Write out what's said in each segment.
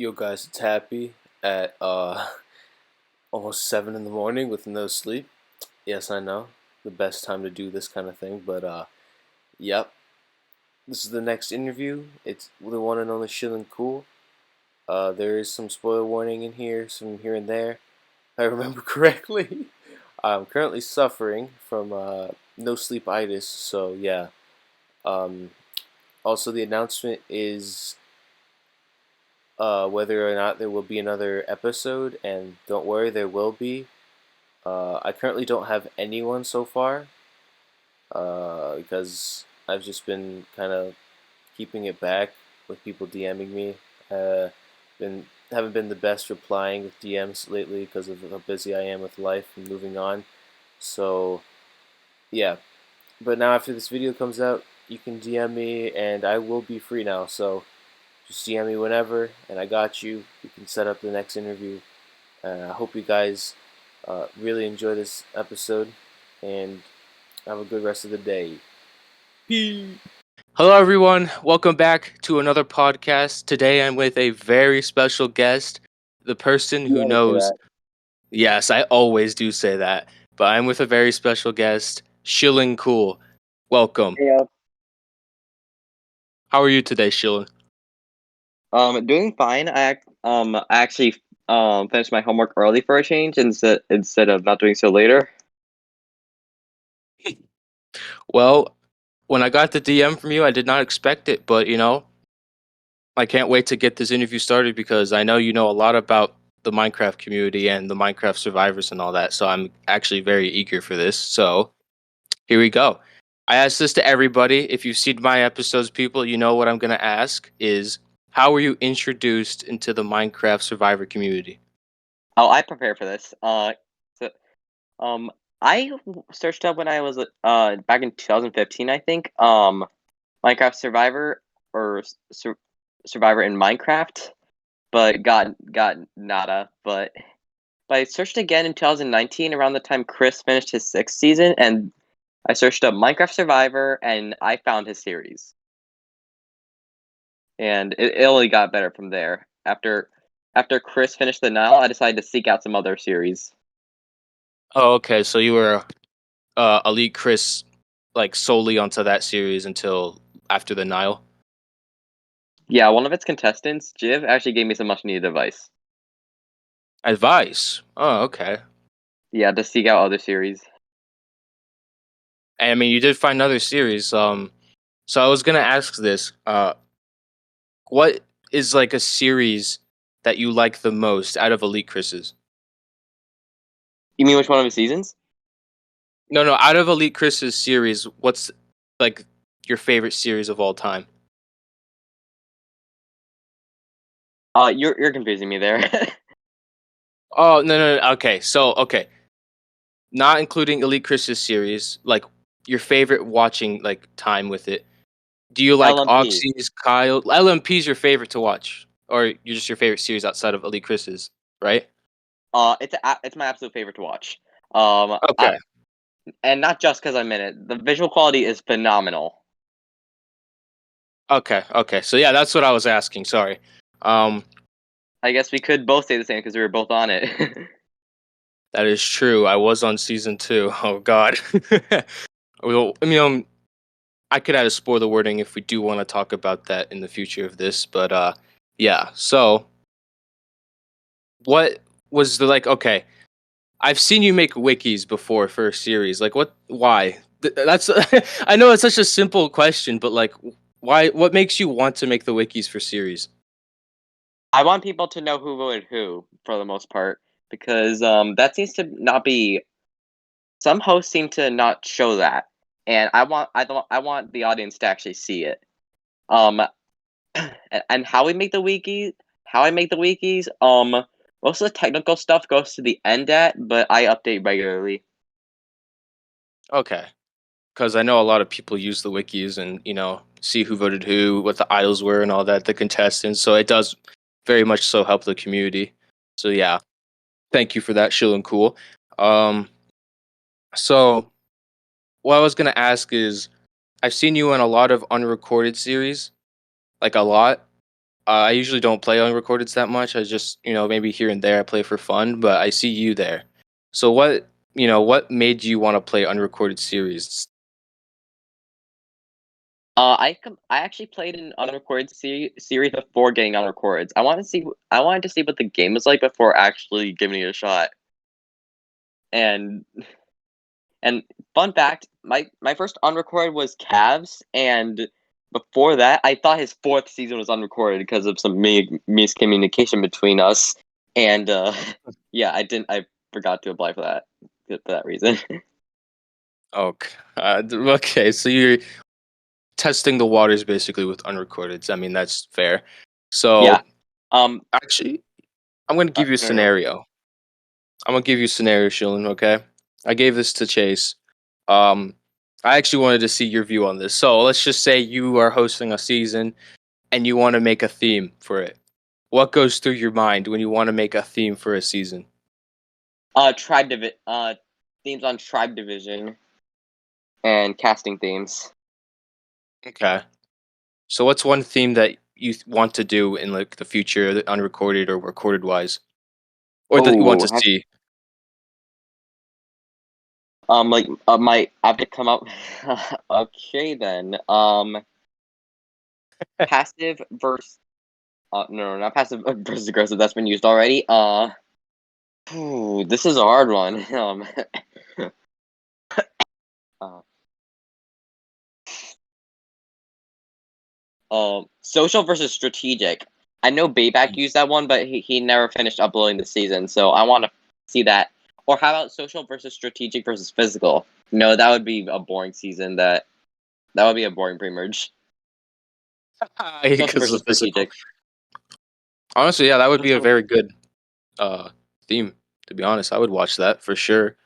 Yo guys, it's Happy at almost 7 in the morning with no sleep. Yes, I know. The best time to do this kind of thing, but yep. This is the next interview. It's the one and only ChillinCool. There is some spoiler warning in here, some here and there. If I remember correctly. I'm currently suffering from no sleepitis, so yeah. Um Also the announcement is whether or not there will be another episode, and don't worry, there will be. I currently don't have anyone so far because I've just been kind of keeping it back with people DMing me. Uh, been haven't been the best replying with DMs lately because of how busy I am with life and moving on. So yeah, but now after this video comes out, you can DM me, and I will be free now. So just DM me whenever, and I got you. We can set up the next interview. I hope you guys really enjoy this episode and have a good rest of the day. Peace. Hello, everyone. Welcome back to another podcast. Today I'm with a very special guest, the person You who always say knows. that. Yes, I always do say that, but I'm with a very special guest, ChillinCool. Welcome. Hey, How are you today, Shillin? doing fine. I actually finished my homework early for a change instead of not doing so later. Well, when I got the DM from you, I did not expect it, but I can't wait to get this interview started because I know you know a lot about the Minecraft community and the Minecraft survivors and all that. So I'm actually very eager for this. So here we go. I ask this to everybody. If you've seen my episodes, people, you know what I'm going to ask is how were you introduced into the Minecraft survivor community? Oh, I prepared for this. So, um, I searched up when I was back in 2015, I think. Minecraft Survivor or Survivor in Minecraft, but got nada. But I searched again in 2019 around the time Chris finished his sixth season, and I searched up Minecraft Survivor, and I found his series. And it only got better from there. After Chris finished the Nile, I decided to seek out some other series. Oh, okay. So you were Elite Chris like solely onto that series until after the Nile? Yeah, one of its contestants, Jiv, actually gave me some much needed advice. Advice. Oh, okay. Yeah, to seek out other series. I mean, you did find another series. So I was gonna ask this. What is like a series that you like the most out of Elite Chris's? You mean which one of his seasons? No, no, out of Elite Chris's series, what's like your favorite series of all time? You're confusing me there. Oh, no, no, no. Okay, so okay, not including Elite Chris's series, like your favorite watching like time with it. Do you like LMP. Oxy's, Kyle? LMP's your favorite to watch, or you're just your favorite series outside of Elite Chris's, right? It's my absolute favorite to watch. Um, I, Okay. and not just because I'm in it. The visual quality is phenomenal. Okay, okay. So yeah, that's what I was asking. Sorry. Um, I guess we could both say the same because we were both on it. that is true. I was on season 2. Oh God. Well, I mean, I could add a spoiler wording if we do want to talk about that in the future of this, but yeah. So, what was the like? Okay, I've seen you make wikis before for a series. Like, what? Why? That's. I know it's such a simple question, but like, why? What makes you want to make the wikis for series? I want people to know who voted who for the most part because that seems to not be. Some hosts seem to not show that, and I want the audience to actually see it. Um, and how we make the wiki, how I make the wikis. Most of the technical stuff goes to the end at, but I update regularly. Okay, because I know a lot of people use the wikis and see who voted who, what the idols were, and all that, the contestants. So it does very much so help the community. So yeah, thank you for that, Shill and Cool. Um, so what I was gonna ask is, I've seen you in a lot of unrecorded series, like a lot. I usually don't play unrecordeds that much. I just, maybe here and there I play for fun, but I see you there. So what made you want to play unrecorded series? I actually played an unrecorded series before getting unrecordeds. I wanted to see what the game was like before actually giving it a shot. And and fun fact, my first unrecorded was Cavs, and before that, I thought his fourth season was unrecorded because of some miscommunication between us. And yeah, I forgot to apply for that reason. Okay. Okay, so you're testing the waters basically with unrecordeds. I mean, that's fair. Yeah. So, Um. actually, I'm going to give you a No, no. scenario. I'm going to give you a scenario, Shilin, okay? I gave this to Chase. Um, I actually wanted to see your view on this. So, let's just say you are hosting a season and you want to make a theme for it. What goes through your mind when you want to make a theme for a season? Themes on tribe division and casting themes. Okay. So, what's one theme that you want to do in like the future, unrecorded or recorded wise, or that you want Oh, to see? my I have to come up. Okay then. Passive versus no, not passive versus aggressive. That's been used already. Ooh, this is a hard one. Uh, social versus strategic. I know Bayback used that one, but he never finished uploading the season, so I want to see that. Or how about social versus strategic versus physical? No, that would be a boring season. That would be a boring pre-merge. Social Because versus of the physical. strategic. Honestly, yeah, that would be a Social. very good uh theme. To be honest, I would watch that for sure.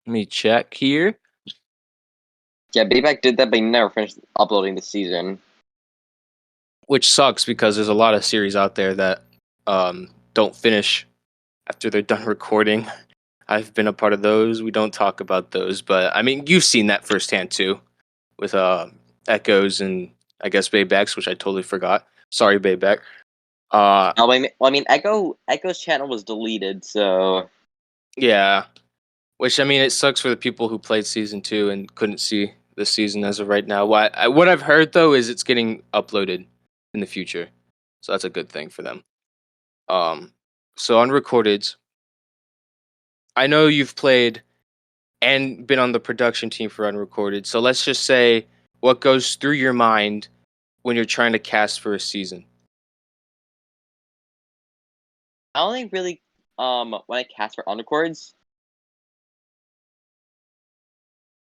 Let me check here. Yeah, Bayback did that, but he never finished uploading the season. Which sucks because there's a lot of series out there that don't finish after they're done recording. I've been a part of those. We don't talk about those, but I mean, you've seen that firsthand too with Echoes and I guess Baybacks, which I totally forgot. Sorry, Bayback. Uh, I mean, Echo's channel was deleted, so yeah. Which I mean, it sucks for the people who played season two and couldn't see the season as of right now. What I've heard though is it's getting uploaded in the future, so that's a good thing for them. Um, so unrecorded, I know you've played and been on the production team for unrecorded. So let's just say what goes through your mind when you're trying to cast for a season. I only really when I cast for undercords,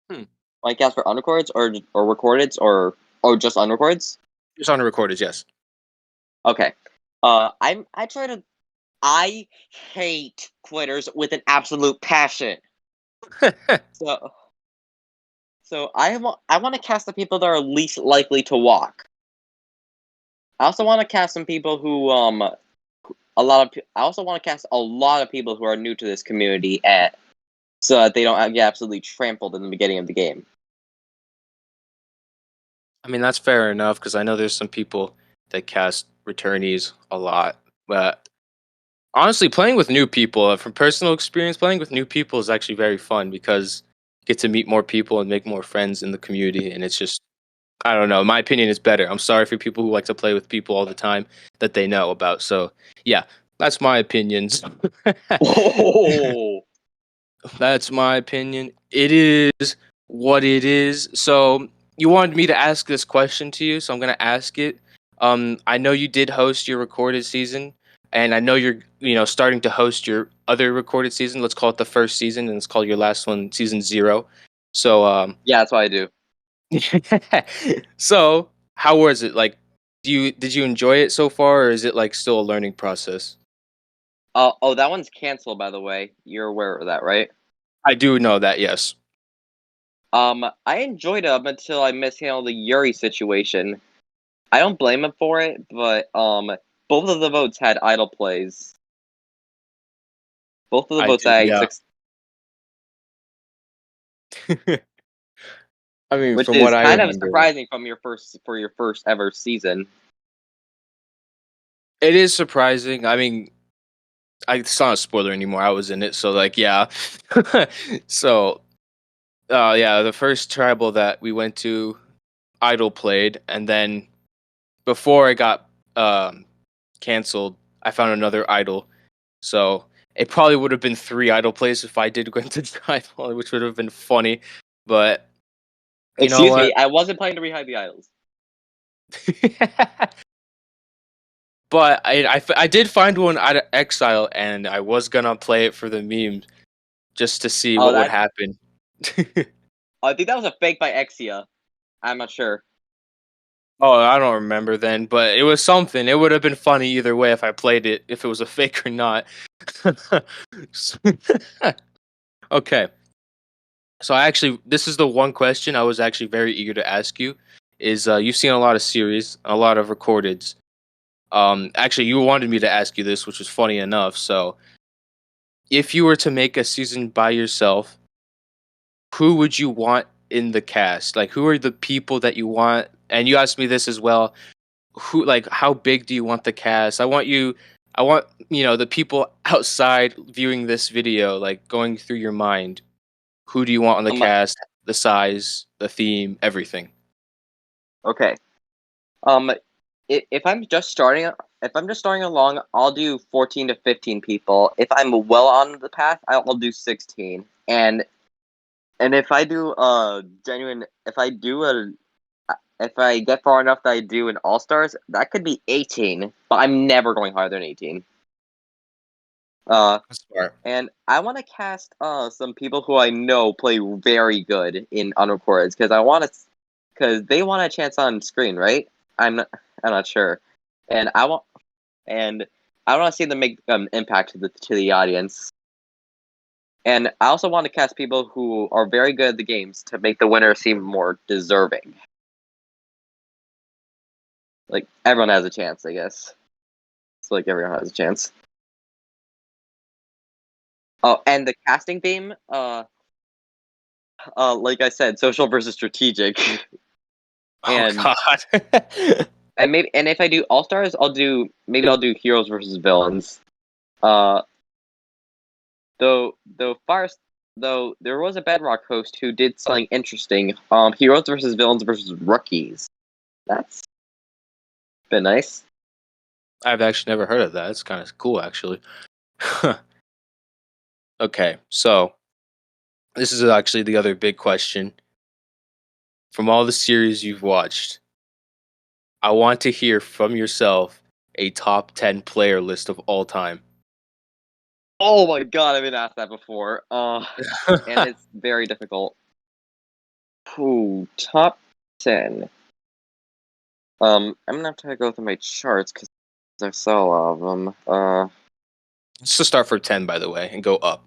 Hmm. when I cast for undercords or recordeds or just undercords. Just unrecorded, yes. Okay. I try to. I hate quitters with an absolute passion. So I want to cast the people that are least likely to walk. I also want to cast some people who I also want to cast a lot of people who are new to this community at so that they don't get absolutely trampled in the beginning of the game. I mean that's fair enough because I know there's some people that cast returnees a lot, but honestly, playing with new people, from personal experience, playing with new people is actually very fun because you get to meet more people and make more friends in the community. And it's just, I don't know, my opinion is better. I'm sorry for people who like to play with people all the time that they know about. So, yeah, that's my opinions. Oh, That's my opinion. It is what it is. So you wanted me to ask this question to you, so I'm gonna ask it. I know you did host your recorded season, and I know you're starting to host your other recorded season. Let's call it the first season, and let's call your last one season 0. So yeah, that's what I do. so how was it? Like, did you enjoy it so far, or is it like still a learning process? Oh, that one's canceled, by the way. You're aware of that, right? I do know that, yes. I enjoyed it up until I mishandled the Yuri situation. I don't blame him for it, but both of the votes had idle plays. Both of the I votes do, I yeah. suc I mean, which from is what I kind of remember, surprising for your first ever season. it is surprising. I mean, it's not a spoiler anymore. I was in it, so like, yeah. So, yeah, the first tribal that we went to, Idol played, and then before it got canceled, I found another Idol. So it probably would have been 3 Idol plays if I did go into the Idol, which would have been funny. But you know Excuse what? me, I wasn't planning to rehide the idols. But I did find one out of Exile, and I was gonna play it for the memes just to see Oh, what would that happen. I think that was a fake by Exia. I'm not sure. Oh, I don't remember then, but it was something. It would have been funny either way if I played it, if it was a fake or not. Okay. So this is the one question I was actually very eager to ask you. Is you've seen a lot of series, a lot of recordeds. Actually, you wanted me to ask you this, which was funny enough. So, if you were to make a season by yourself, who would you want in the cast? Like, who are the people that you want? And you asked me this as well. Who, like, how big do you want the cast? I want, the people outside viewing this video, like, going through your mind. Who do you want on the Um, cast? The size, the theme, everything. okay. If if I'm just starting along, I'll do 14 to 15 people. If I'm well on the path, I'll do 16. And if I do if I get far enough that I do an All Stars, that could be 18. But I'm never going higher than 18. That's smart. And I want to cast some people who I know play very good in unrecorded because they want a chance on screen, right? I'm not sure, and I want to see them make impact to the audience. And I also want to cast people who are very good at the games to make the winner seem more deserving. Like everyone has a chance, I guess. So like everyone has a chance. Oh, and the casting theme, like I said, social versus strategic. Oh and God. and if I do all stars, I'll do heroes versus villains. Uh, though there was a Bedrock host who did something interesting. Heroes versus villains versus rookies. That's been nice. I've actually never heard of that. It's kind of cool, actually. Okay, so this is actually the other big question. From all the series you've watched, I want to hear from yourself a top 10 player list of all time. Oh my god, I've been asked that before. And it's very difficult. Ooh, top 10. I'm gonna have to go through my charts because I saw a lot of them. Let's just start for 10, by the way, and go up.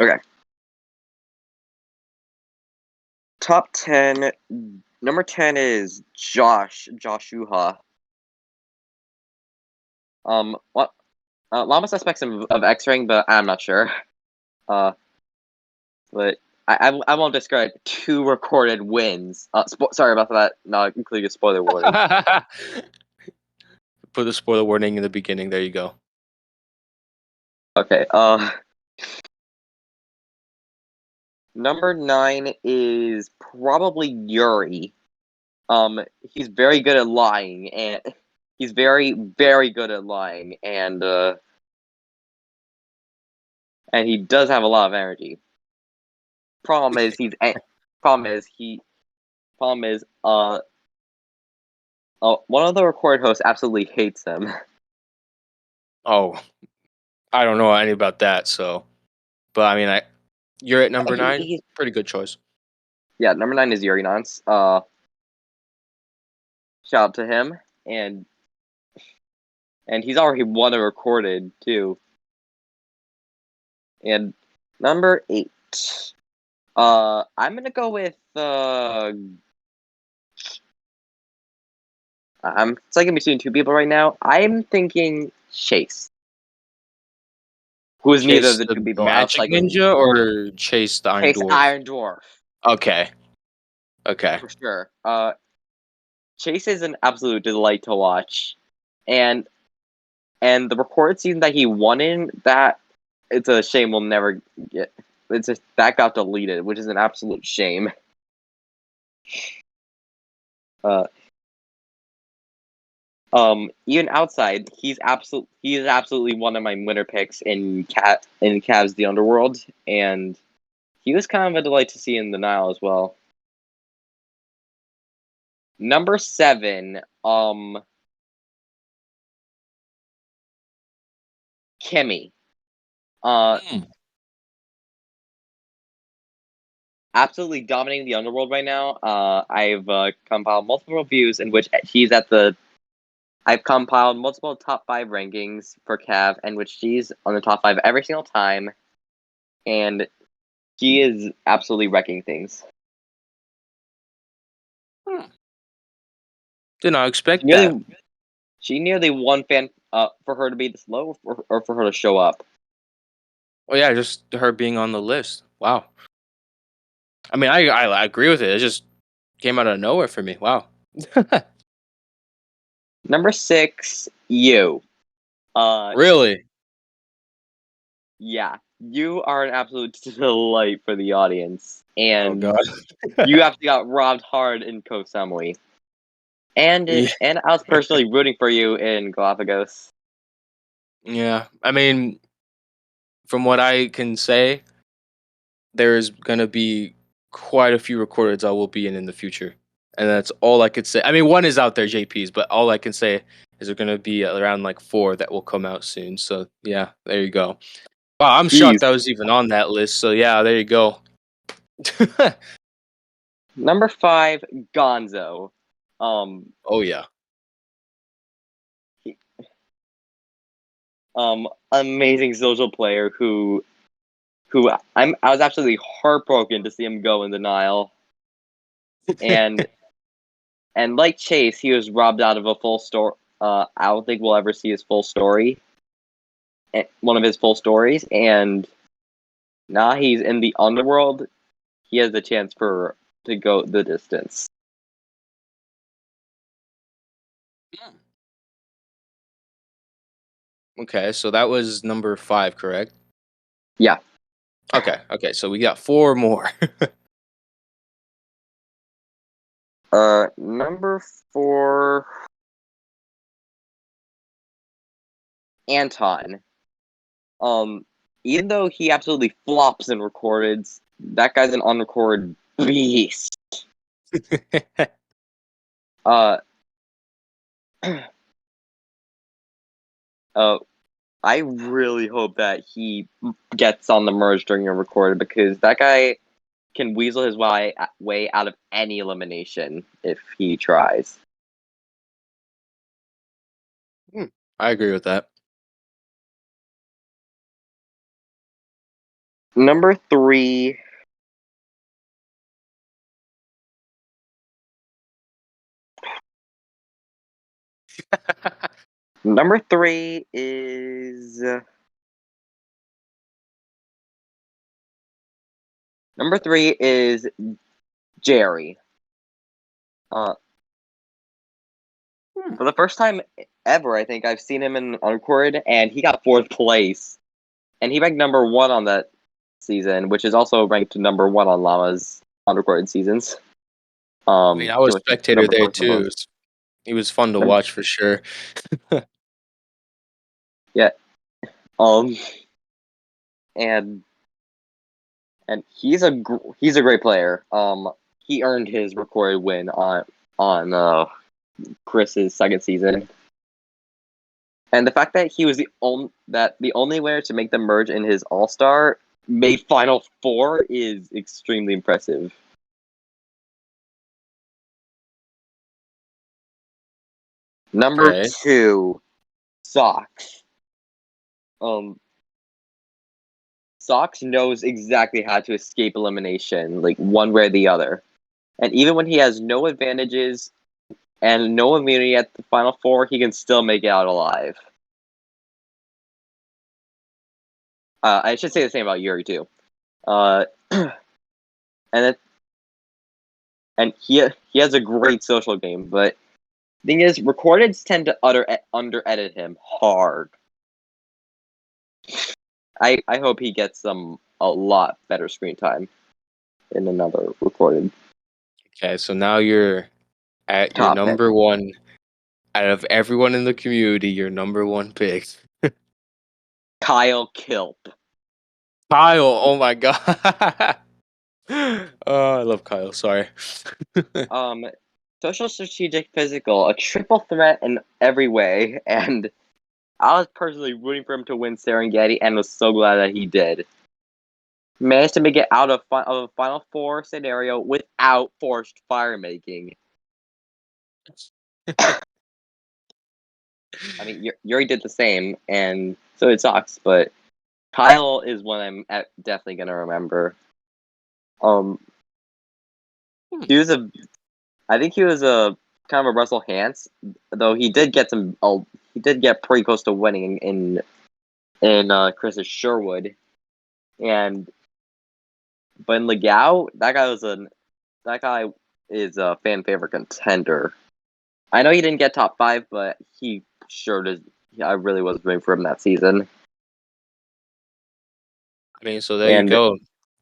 Okay. Top 10. Number 10 is Joshua. What? Llama suspects of X-Ring, but I'm not sure. Uh, but I won't describe 2 recorded wins. Sorry about that. Not including a spoiler warning. Put the spoiler warning in the beginning. There you go. Okay. Number 9 is probably Yuri. He's very good at lying, and he's very, very good at lying, and he does have a lot of energy. Problem is, problem is he, problem is, one of the record hosts absolutely hates him. Oh, I don't know any about that, so. But I mean, you're at number 9. Pretty good choice. Yeah, number 9 is Yuri Nance. Shout out to him, and he's already won a recorded too. And number 8. I'm gonna go with I'm thinking between 2 people right now. I'm thinking Chase, who is neither of Chase the 2 the people. Magic Ninja or Chase the Iron Chase Dwarf? Iron Dwarf. Okay. Okay. for sure. Chase is an absolute delight to watch, and the recorded season that he won in, that it's a shame we'll never get. It's just that got deleted, which is an absolute shame. Uh, Even outside, he is absolutely one of my winner picks in Cavs The Underworld, and he was kind of a delight to see in the Nile as well. Number 7, Kimmy. Absolutely dominating the Underworld right now. I've compiled multiple reviews in which he's at the. I've compiled multiple top 5 rankings for Cav, in which she's on the top 5 every single time, and she is absolutely wrecking things. Did not expect that. She nearly won fan for her to be this low, or for her to show up. Oh yeah, just her being on the list. Wow. I mean, I agree with it. It just came out of nowhere for me. Wow. Number 6, you. Really? Yeah, you are an absolute delight for the audience, Oh and god. you actually got robbed hard in Koh Samui. And Yeah. I was personally rooting for you in Galapagos. Yeah. I mean, from what I can say, there's gonna be quite a few recordeds I will be in the future, and that's all I could say. I mean, one is out there, JP's, but all I can say is there gonna be around like 4 that will come out soon. So yeah, there you go. Wow, I'm Jeez. shocked I was even on that list. So yeah, there you go. Number 5, Gonzo. Oh yeah. Amazing social player who I was absolutely heartbroken to see him go in the Nile. And like Chase, he was robbed out of a full story. I don't think we'll ever see his full story. One of his full stories, and now he's in the underworld. He has the chance to go the distance. Okay, so that was number 5, correct? Yeah. Okay, so we got 4 more. Number 4, Anton. Even though he absolutely flops in recordeds, that guy's an unrecorded beast. Uh, I really hope that he gets on the merge during a recorded, because that guy can weasel his way out of any elimination if he tries. I agree with that. Number 3, number 3 is Jerry. For the first time ever, I think I've seen him in unrecorded, and he got 4th place, and he ranked number 1 on that season, which is also ranked number 1 on Llama's unrecorded seasons. I mean, I was spectator number there 4 too. He was fun to watch for sure. Yeah. And he's a great player. He earned his recorded win on Chris's second season, and the fact that he was the only winner to make the merge in his All Star made Final Four is extremely impressive. Number Okay. 2, Socks. Socks knows exactly how to escape elimination, like one way or the other. And even when he has no advantages and no immunity at the Final Four, he can still make it out alive. I should say the same about Yuri too. Uh, and and he has a great social game. But thing is, recordeds tend to under edit him hard. I hope he gets a lot better screen time in another recorded. Okay, so now you're at your Top pick. number one out of everyone in the community. Your number one pick, Kyle Kilp. Kyle. Oh my god. Oh, I love Kyle. Sorry. Social, strategic, physical, a triple threat in every way, and I was personally rooting for him to win Serengeti, and was so glad that he did. Managed to make it out of a Final Four scenario without forced fire making. I mean, Yuri did the same, and so it sucks. But Kyle is one I'm definitely gonna remember. He was I think he was a kind of a Russell Hantz, though he did get he did get pretty close to winning in Chris's Sherwood, but in Legao, that guy is a fan favorite contender. I know he didn't get top 5, but he sure does. I really was rooting for him that season. I mean, so there you go.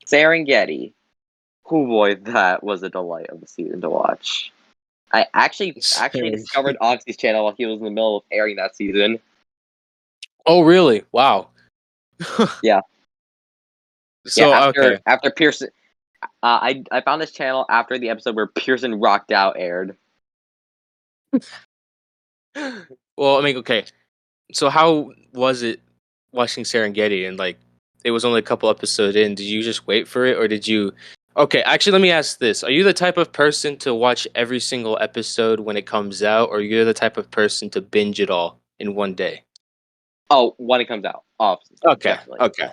Serengeti, oh boy, that was a delight of the season to watch. I actually discovered Oxy's channel while he was in the middle of airing that season. Oh, really? Wow. Yeah. So okay. After Pearson, I found this channel after the episode where Pearson rocked out aired. Well, I mean, okay. So how was it watching Serengeti and like it was only a couple episodes in? Did you just wait for it or did you? Okay, actually, let me ask this: are you the type of person to watch every single episode when it comes out, or you're the type of person to binge it all in one day? Oh, when it comes out, Okay, definitely. okay.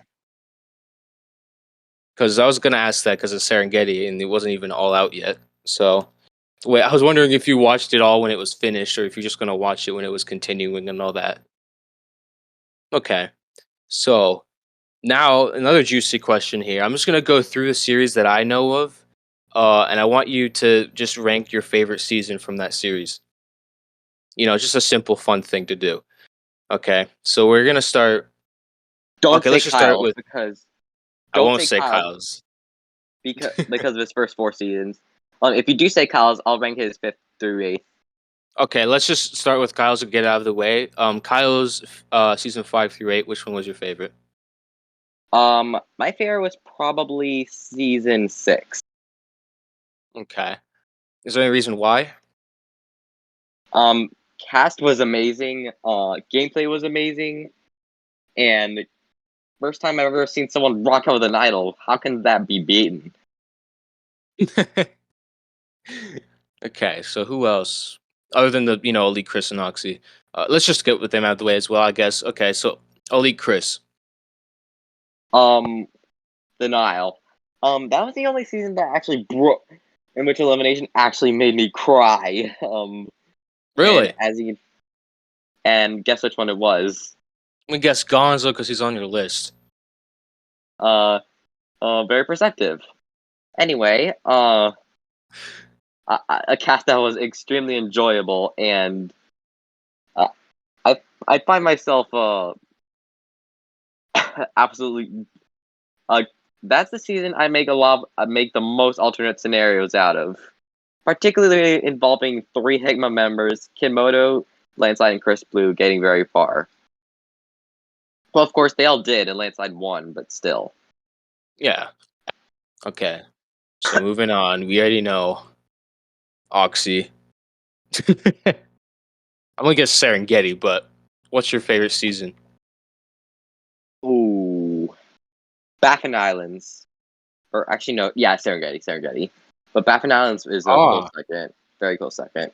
Because I was gonna ask that because of Serengeti and it wasn't even all out yet. So wait, I was wondering if you watched it all when it was finished, or if you're just gonna watch it when it was continuing and all that. Okay, so now another juicy question here. I'm just gonna go through the series that I know of, and I want you to just rank your favorite season from that series. You know, just a simple, fun thing to do. Okay, so we're gonna start. Don't Okay, say let's just start Kyle's with. because I don't won't say say Kyle's Kyle's. because of his first 4 seasons. If you do say Kyle's, I'll rank his 5th through 8th. Okay, let's just start with Kyle's and get it out of the way. Kyle's season 5 through 8. Which one was your favorite? My favorite was probably season 6. Okay, is there any reason why? Cast was amazing. Gameplay was amazing, and first time I've ever seen someone rock out with an idol. How can that be beaten? Okay, so who else? Other than the Elite Chris and Oxy, let's just get with them out of the way as well, I guess. Okay, so Elite Chris. The Nile. That was the only season that actually broke, in which elimination actually made me cry. Really? And guess which one it was? We guess Gonzo because he's on your list. Very perceptive. Anyway, a cast that was extremely enjoyable, and uh, I find myself absolutely that's the season I make the most alternate scenarios out of, particularly involving 3 Higma members, Kinmoto, Landslide, and Chris Blue getting very far. Well, of course they all did, and Landslide won, but still. Yeah. Okay. So moving on, we already know Oxy. I'm gonna guess Serengeti, but what's your favorite season? Ooh, Baffin Islands, or actually no, yeah, Serengeti. But Baffin Islands is a close Oh, second, very close second.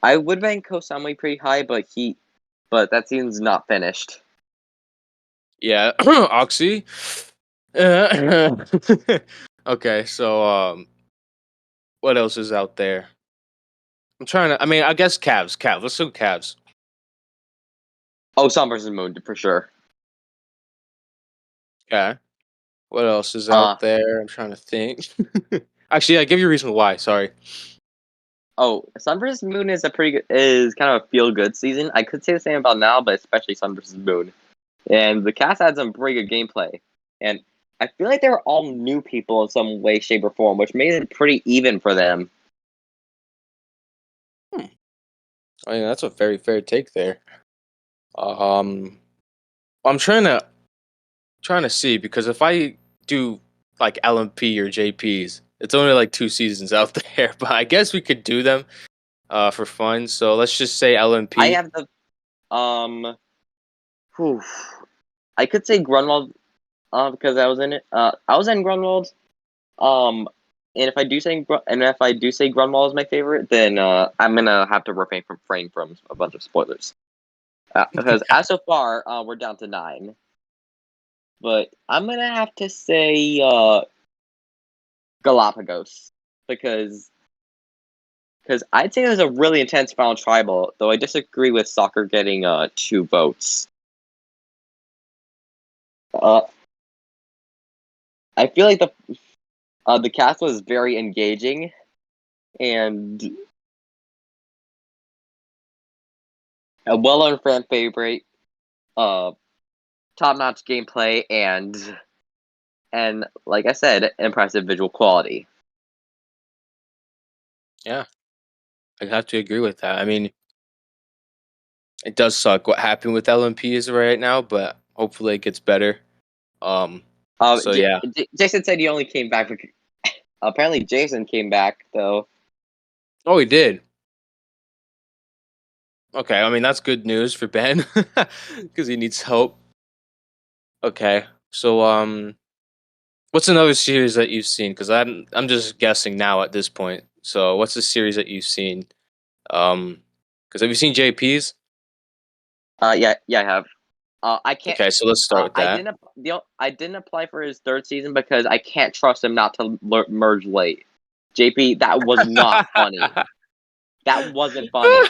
I would rank Kosamui pretty high, but that season's not finished. yeah, Oxy. Okay, so what else is out there? I'm trying to. I mean, I guess Cavs. Let's do Cavs. Oh, Sun versus Moon for sure. Okay. What else is out there? I'm trying to think. Actually, yeah, give you a reason why. Sorry. Oh, Sun vs. Moon is is kind of a feel good season. I could say the same about now, but especially Sun vs. Moon. And the cast had some pretty good gameplay. And I feel like they were all new people in some way, shape, or form, which made it pretty even for them. I mean, that's a very fair take there. I'm trying to see because if I do like LMP or JPs, it's only like 2 seasons out there. But I guess we could do them for fun. So let's just say I LMP. have the whew, I could say Grunwald, because I was in it. I was in Grunwald. Um, and if I do say Grunwald is my favorite, then I'm gonna have to refrain from a bunch of spoilers. Because as so far, we're down to 9. But I'm gonna have to say Galapagos because I'd say it was a really intense final tribal. Though I disagree with soccer getting 2 votes. Uh, I feel like the cast was very engaging and a well-known fan favorite. Top-notch gameplay and like I said, impressive visual quality. Yeah, I have to agree with that. I mean, it does suck what happened with LMP is right now, but hopefully it gets better. So yeah. Jason said he only came back. Apparently, Jason came back though. Oh, he did. Okay, I mean that's good news for Ben because he needs help. Okay, so what's another series that you've seen? Because I'm just guessing now at this point. So what's the series that you've seen? Because have you seen JP's? Yeah, I have. I can't. Okay, so let's start with I that. didn't apply for his 3rd season because I can't trust him not to merge late. JP, that was not funny. That wasn't funny.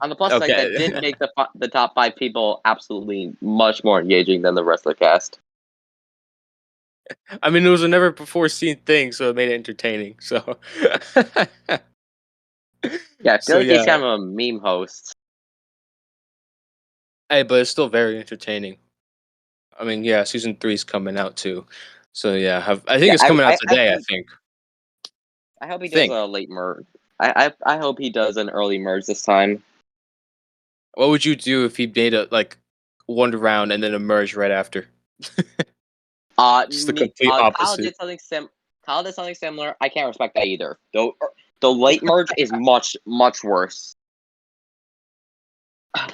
On the plus side, that Okay. did make the top 5 people absolutely much more engaging than the rest of the cast. I mean, it was a never before seen thing, so it made it entertaining. So, Yeah, I feel so like he's yeah. kind of a meme host. Hey, but it's still very entertaining. I mean, yeah, season 3 is coming out too. So yeah, I think Yeah, it's coming out today. I think. I hope he does Think. a late merge. I hope he does an early merge this time. What would you do if he made a like one round and then a merge right after? Just the complete Kyle opposite. did something similar. I can't respect that either. Though the late merge is much worse.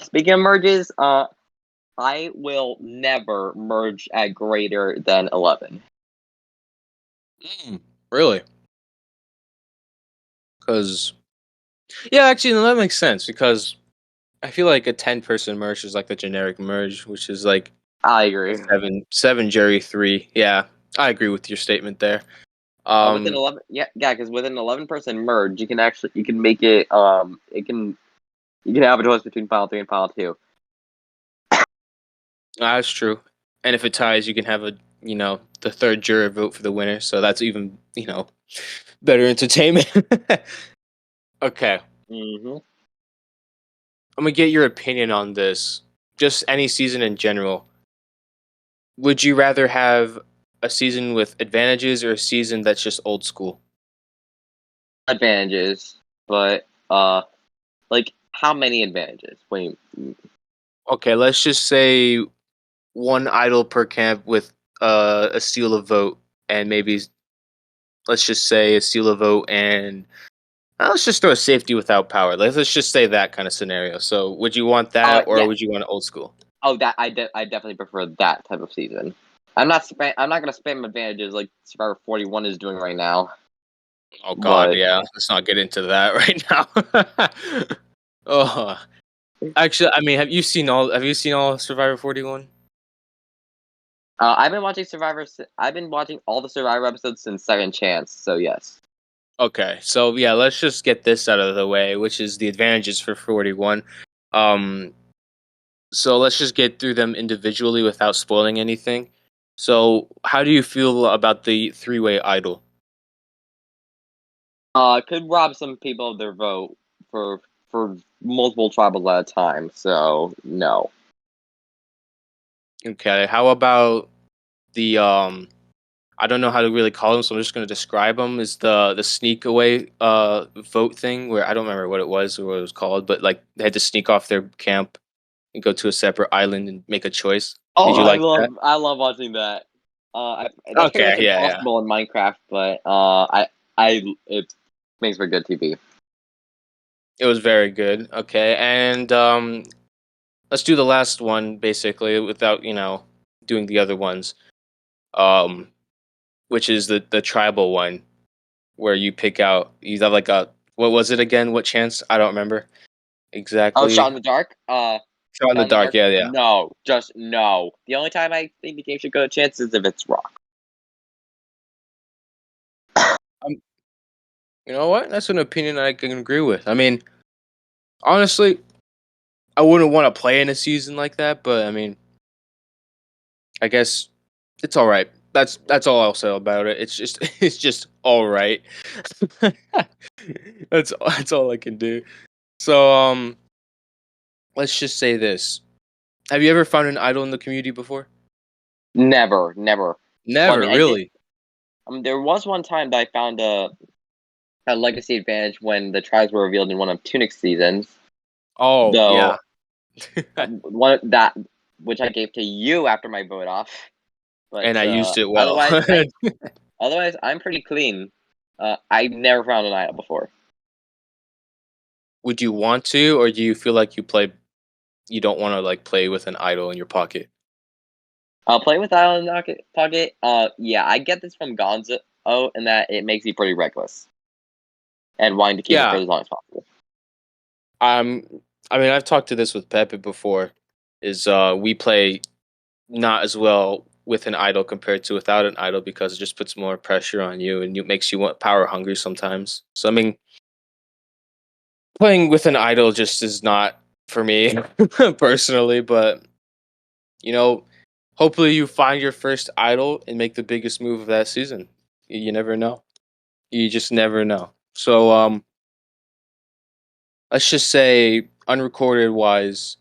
Speaking of merges, I will never merge at greater than 11. Really? Because yeah, actually, no, that makes sense. Because I feel like a 10-person merge is like the generic merge, which is like I agree. seven Jerry 3. Yeah, I agree with your statement there. Within 11, because within an 11-person merge, you can make it you can have a choice between Final 3 and Final 2. That's true. And if it ties, you can have the third juror vote for the winner. So that's even better entertainment. Okay, Mm-hmm. I'm gonna get your opinion on this. Just any season in general. Would you rather have a season with advantages or a season that's just old school? Advantages, but like how many advantages? Wait, Okay, let's just say one idol per camp with a steal a vote, and maybe let's just say a steal a vote and let's just throw a safety without power. Let's just say that kind of scenario. So, would you want that, or yeah. would you want old school? Oh, that I definitely prefer that type of season. I'm not gonna spam advantages like Survivor 41 is doing right now. Oh God, But yeah. Let's not get into that right now. Oh, actually, I mean, Have you seen all Survivor 41? I've been watching all the Survivor episodes since Second Chance. So yes. Okay, so yeah, let's just get this out of the way, which is the advantages for 41. Um, so let's just get through them individually without spoiling anything. So, how do you feel about the three-way idol? Could rob some people of their vote for multiple tribals at a time. So no. Okay, how about the I don't know how to really call them, so I'm just going to describe them. Is the sneak away vote thing where I don't remember what it was or what it was called, but like they had to sneak off their camp and go to a separate island and make a choice. Did Oh, you like that? I love watching that. That's pretty Okay, much yeah, yeah. impossible in Minecraft, but it makes for good TV. It was very good. Okay, and let's do the last one basically without doing the other ones. Um, which is the tribal one where you pick out you have like a what was it again? What chance? I don't remember Oh, exactly. Shot in the Dark. Shot in Shot the in the dark. Dark. Yeah, yeah. No, just no. The only time I think the game should go to chance is if it's rock. Um, you know what? That's an opinion I can agree with. I mean, honestly, I wouldn't want to play in a season like that, but I mean, I guess it's all right. That's all I'll say about it. It's just it's just all right. That's all I can do. So let's just say this. Have you ever found an idol in the community before? Never, never. Well, I Never, mean, I did. really. There was one time that I found a legacy advantage when the tribes were revealed in one of Tunic's seasons. Oh, yeah. Though one that which I gave to you after my vote off. But And I used it well. otherwise I'm pretty clean. I've never found an idol before. Would you want to, or do you feel like you don't want to like play with an idol in your pocket? I'll play with idol in the pocket. Yeah, I get this from Gonzo. Oh, and that it makes you pretty reckless and wanting to keep it for Yeah. as long as possible. Um I mean I've talked to this with Pepe before. Is we play not as well with an idol compared to without an idol because it just puts more pressure on you and it makes you want power hungry sometimes. So I mean playing with an idol just is not for me personally, but you know, hopefully you find your first idol and make the biggest move of that season. You never know. You just never know. So let's just say unrecorded wise,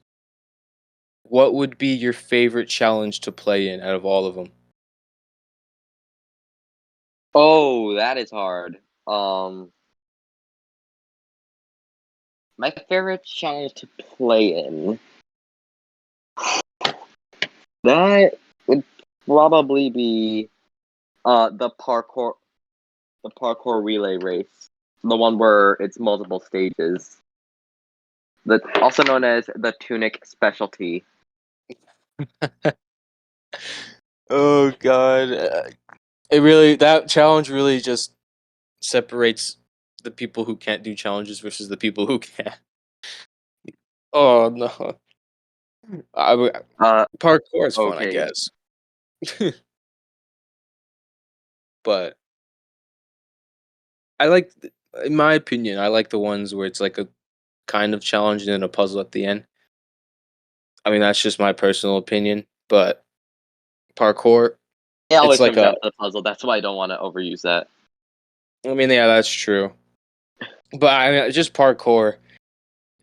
what would be your favorite challenge to play in out of all of them? Oh, that is hard. Um, my favorite challenge to play in that would probably be the parkour relay race, the one where it's multiple stages. That's also known as the Tunic specialty. Oh god. It really that challenge really just separates the people who can't do challenges versus the people who can. Oh no. Uh, Parkour is fun, I okay. guess. But in my opinion, I like the ones where it's like a kind of challenge and then a puzzle at the end. I mean, that's just my personal opinion, but parkour, It it's always like comes a. down to the puzzle. That's why I don't want to overuse that. I mean, yeah, that's true. But I mean, just parkour.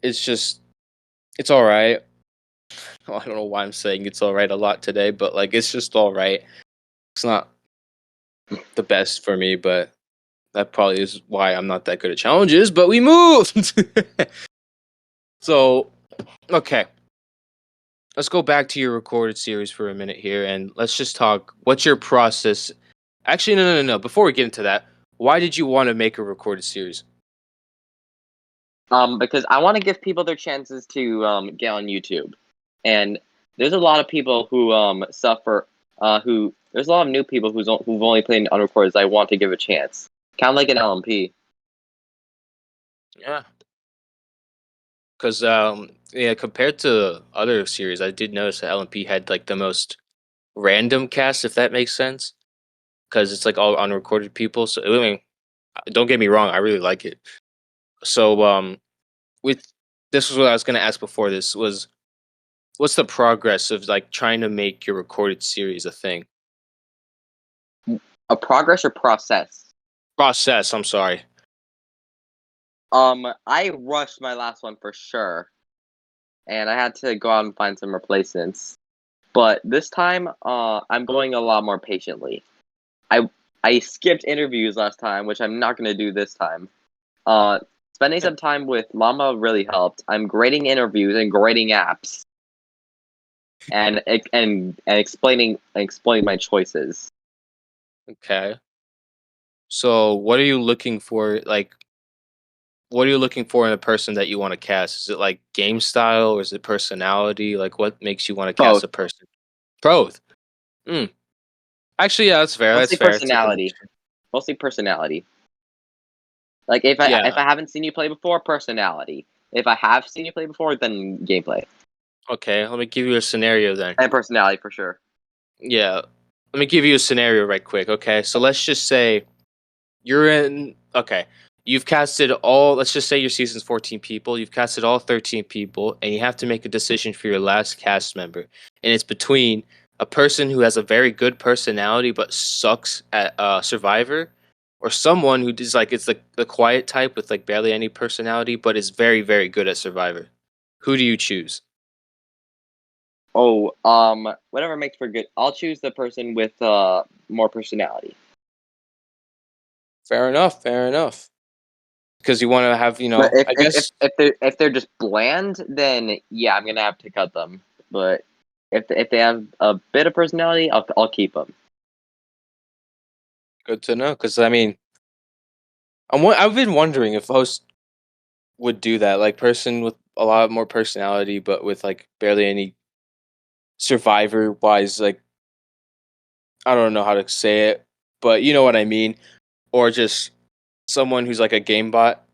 It's just, it's all right. I don't know why I'm saying it's all right a lot today, but like, it's just all right. It's not the best for me, but that probably is why I'm not that good at challenges. But we moved. So, okay, let's go back to your recorded series for a minute here, and let's just talk. What's your process? Actually, no, no, no, no. Before we get into that, why did you want to make a recorded series? Because I want to give people their chances to get on YouTube, and there's a lot of people who suffer. Who there's a lot of new people who've only played unrecorded. I want to give a chance, kind of like an LMP. Yeah, because yeah, compared to other series, I did notice that LMP had like the most random cast, if that makes sense. Because it's like all unrecorded people. So I mean, don't get me wrong, I really like it. So with this was what I was gonna ask before this was what's the progress of like trying to make your recorded series a thing? A progress or process? Process. I'm sorry. I rushed my last one for sure, and I had to go out and find some replacements. But this time, I'm going a lot more patiently. I skipped interviews last time, which I'm not gonna do this time. Spending some time with Mama really helped. I'm grading interviews and grading apps, and explaining my choices. Okay. So, what are you looking for? Like, what are you looking for in a person that you want to cast? Is it like game style or is it personality? Like, what makes you want to cast Both, a person? Both. Hmm. Actually, yeah, that's fair. That's mostly fair. That's a good personality. answer. Mostly personality. Like if Yeah. I haven't seen you play before, personality. If I have seen you play before, then gameplay Okay. Let me give you a scenario then. and personality for sure. Yeah. Let me give you a scenario right quick. Okay. So let's just say you're in. Okay. You've casted all. Let's just say your season's 14 people. You've casted all 13 people, and you have to make a decision for your last cast member. And it's between a person who has a very good personality but sucks at Survivor, or someone who is like it's the quiet type with like barely any personality but is very very good at Survivor. Who do you choose? Oh, whatever makes for good. I'll choose the person with more personality. Fair enough. Fair enough. Because you want to have, But I guess. if they're just bland, then yeah, I'm gonna have to cut them. But if they have a bit of personality, I'll keep them. Good to know. Because I mean, I've been wondering if hosts would do that, like person with a lot more personality, but with like barely any survivor wise. Like I don't know how to say it, but you know what I mean. Or just someone who's like a game bot.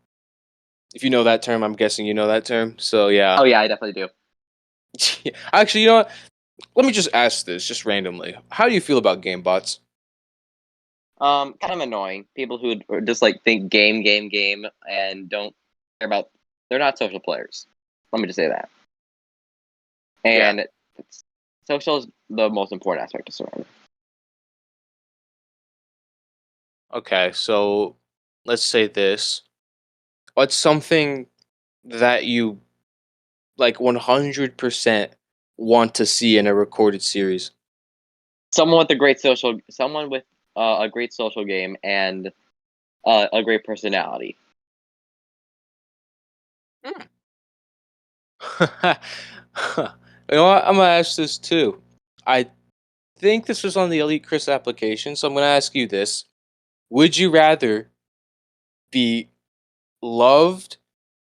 If you know that term, I'm guessing you know that term. So yeah. Oh yeah, I definitely do. Actually, you know what? Let me just ask this, just randomly. How do you feel about game bots? Kind of annoying. People who just like think game, and don't care about. They're not social players. Let me just say that. Yeah. And social is the most important aspect of Survivor. Okay, so let's say this. What's something that you like 100% want to see in a recorded series? Someone with a great social game and a great personality. Hmm. You know what? I'm gonna ask this too. I think this was on the Elite Chris application, so I'm gonna ask you this. Would you rather be loved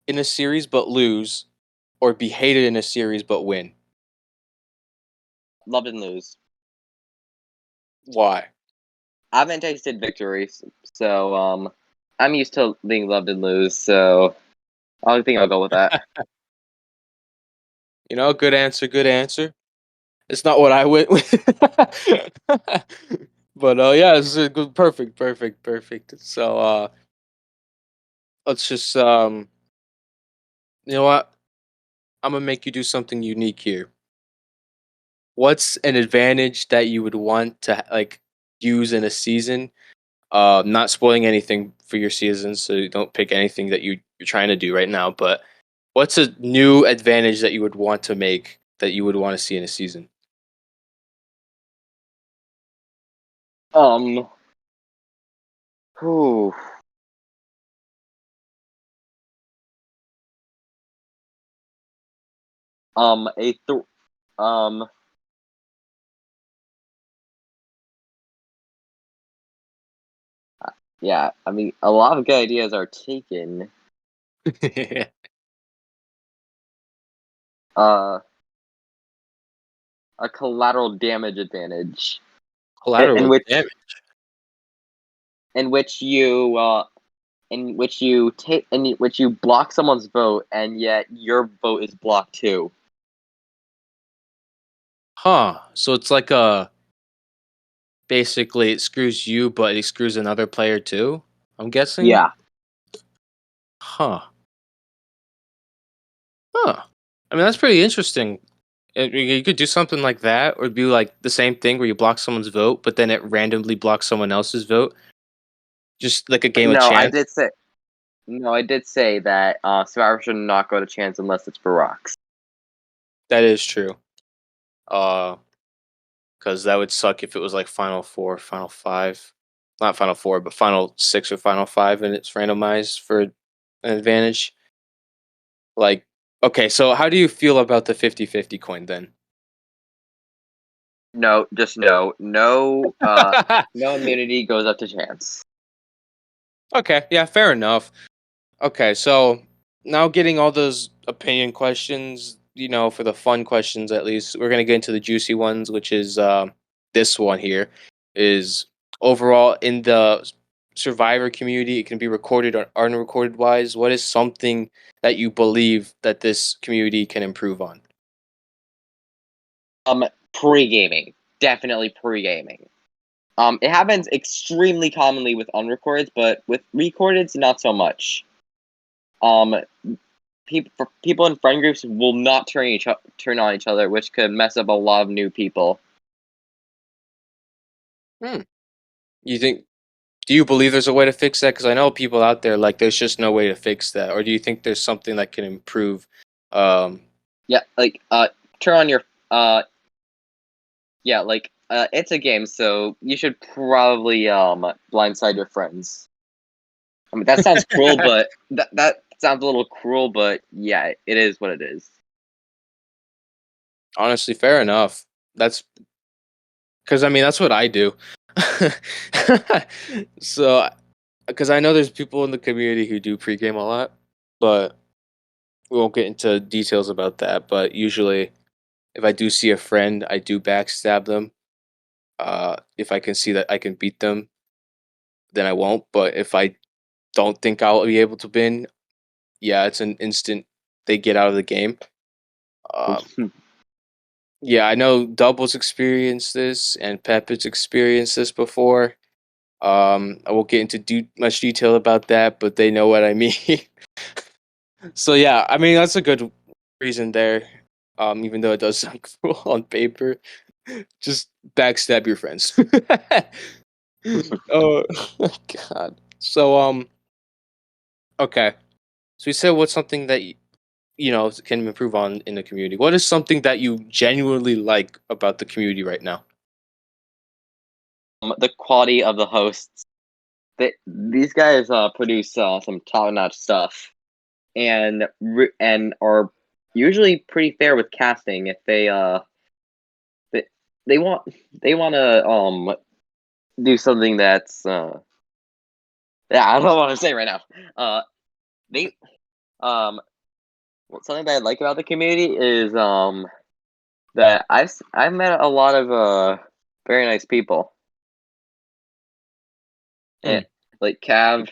in a series but lose, or be hated in a series but win? Love and lose. Why? I haven't tasted victories, so I'm used to being loved and lose. So I think I'll go with that. You know, good answer, good answer. It's not what I went with. But yeah, it's a good, perfect, perfect, perfect. So let's just you know what? I'm gonna make you do something unique here. What's an advantage that you would want to like use in a season? Not spoiling anything for your season, so you don't pick anything that you're trying to do right now. But what's a new advantage that you would want to make that you would want to see in a season? Um, whew, a th- um, yeah. I mean, a lot of good ideas are taken. Uh, a collateral damage advantage, in Collateral which damage. in which you in which you block someone's vote, and yet your vote is blocked too. Huh. So it's like a basically it screws you, but it screws another player too. I'm guessing. Yeah. Huh. Huh. I mean that's pretty interesting. You could do something like that, or do like the same thing where you block someone's vote, but then it randomly blocks someone else's vote, just like a game of No, I chance. did say no. I did say that Survivor should not go to chance unless it's for rocks. That is true. Uh, because that would suck if it was like Final Four, Final Five, not Final Four, but Final Six or Final Five, and it's randomized for an advantage. Like, okay, so how do you feel about the 50-50 coin then? No, just no. No, no immunity goes up to chance. Okay, yeah, fair enough. Okay, so now getting all those opinion questions, for the fun questions at least, we're gonna get into the juicy ones, which is this one here is overall in the survivor community. It can be recorded or unrecorded wise. What is something that you believe that this community can improve on? Pre-gaming. Definitely pre-gaming. It happens extremely commonly with unrecordeds, but with recordeds, not so much. People in friend groups will not turn on each other, which could mess up a lot of new people. Hmm. You think? Do you believe there's a way to fix that? Because I know people out there like there's just no way to fix that, or do you think there's something that can improve? Um, Yeah, like turn on your yeah, like it's a game, so you should probably blindside your friends. I mean, that sounds cruel, but that sounds a little cruel, but yeah, it is what it is. Honestly, fair enough. That's because I mean that's what I do. So, because I know there's people in the community who do pregame a lot, but we won't get into details about that. But usually, if I do see a friend, I do backstab them. If I can see that I can beat them, then I won't. But if I don't think I'll be able to win, yeah, it's an instant they get out of the game. Um, yeah, I know Doubles experienced this and Peppe's experienced this before. I won't get into much detail about that, but they know what I mean. So yeah, I mean that's a good reason there. Even though it does sound cruel on paper, just backstab your friends. Oh God. So okay. So we said what's something that can improve on in the community. What is something that you genuinely like about the community right now? The quality of the hosts. These guys produce some top-notch stuff, and are usually pretty fair with casting. If they, they want they want to do something that's yeah, I don't want to say right now. They something that I like about the community is that I've met a lot of very nice people. Hmm. And like Cav,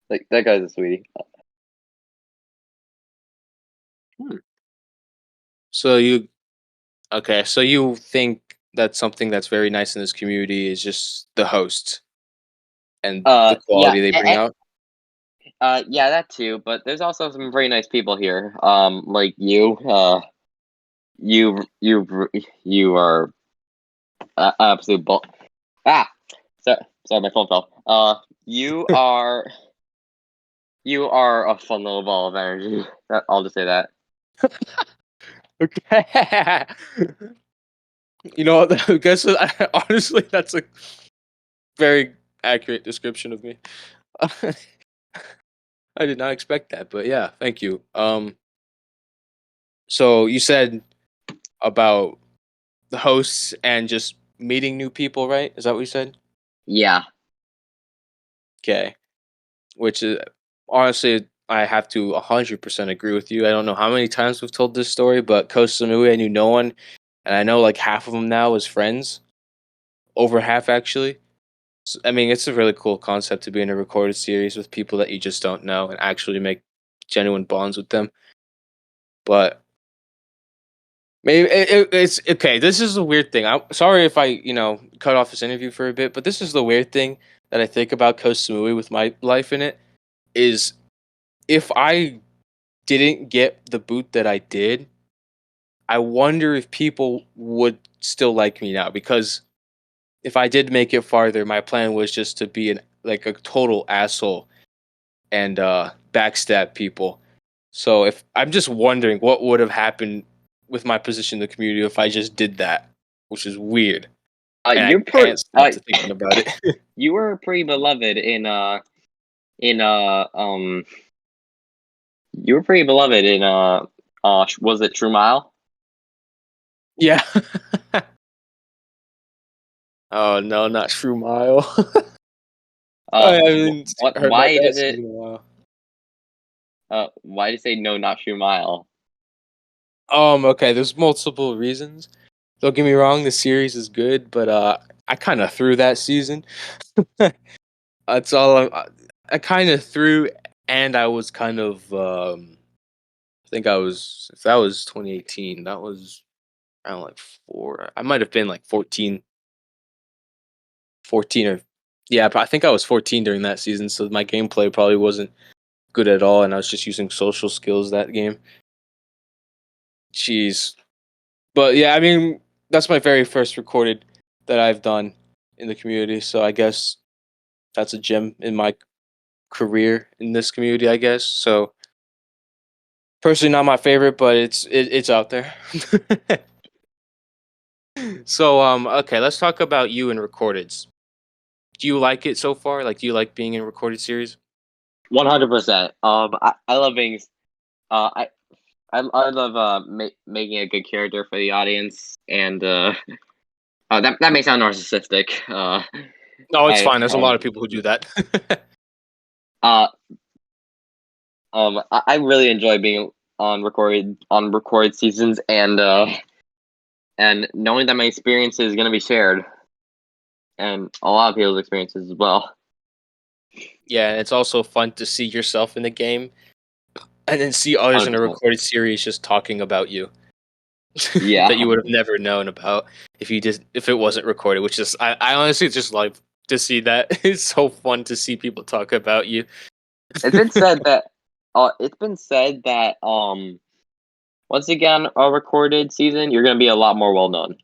like that guy's a sweetie. Hmm. So you Okay, so you think that something that's very nice in this community is just the host and the Yeah, quality they bring out? yeah, that too. But there's also some very nice people here. Like you. You are absolute bull. Ah, sorry, my phone fell. You are a fun little ball of energy. I'll just say that. Okay. I guess honestly, that's a very accurate description of me. I did not expect that, but yeah, thank you. So you said about the hosts and just meeting new people, right? Is that what you said? Yeah. Okay. Which is honestly, I have to 100% agree with you. I don't know how many times we've told this story, but Koh Samui, I knew no one, and I know like half of them now as friends, over half actually. I mean, it's a really cool concept to be in a recorded series with people that you just don't know and actually make genuine bonds with them. But maybe it's okay. This is a weird thing. I'm sorry if I, cut off this interview for a bit, but this is the weird thing that I think about Koh Samui with my life in it is if I didn't get the boot that I did, I wonder if people would still like me now, because if I did make it farther, my plan was just to be a total asshole and backstab people. So if I'm just wondering what would have happened with my position in the community if I just did that, which is weird, and I can't stop to thinking about it. You were pretty beloved in you were pretty beloved in was it True Mile? Yeah. Oh no, not True Mile. I haven't heard about Why that did it? season in a while. Why did you say no, not True Mile? Okay, there's multiple reasons. Don't get me wrong, the series is good, but I kind of threw that season. That's all. I kind of threw, and I was kind of. I think I was. If that was 2018, that was around like 4. I might have been like 14, 14 or yeah. But I think I was 14 during that season, so my gameplay probably wasn't good at all, and I was just using social skills that game. Jeez, but yeah, I mean that's my very first recorded that I've done in the community, so I guess that's a gem in my career in this community, I guess. So personally, not my favorite, but it's out there. So okay, let's talk about you and recordeds. Do you like it so far? Like, do you like being in recorded series? 100%. I love being uh I I love making a good character for the audience, and that may sound narcissistic. No, it's I fine. There's a lot of people who do that. uh I really enjoy being on recorded seasons, and knowing that my experience is going to be shared, and a lot of people's experiences as well. Yeah, and it's also fun to see yourself in the game, and then see others in a 100%. recorded series just talking about you that Yeah, you would have never known about if it wasn't recorded. Which is, I honestly just like to see that. It's so fun to see people talk about you. it's been said that once again a recorded season, you're going to be a lot more well known.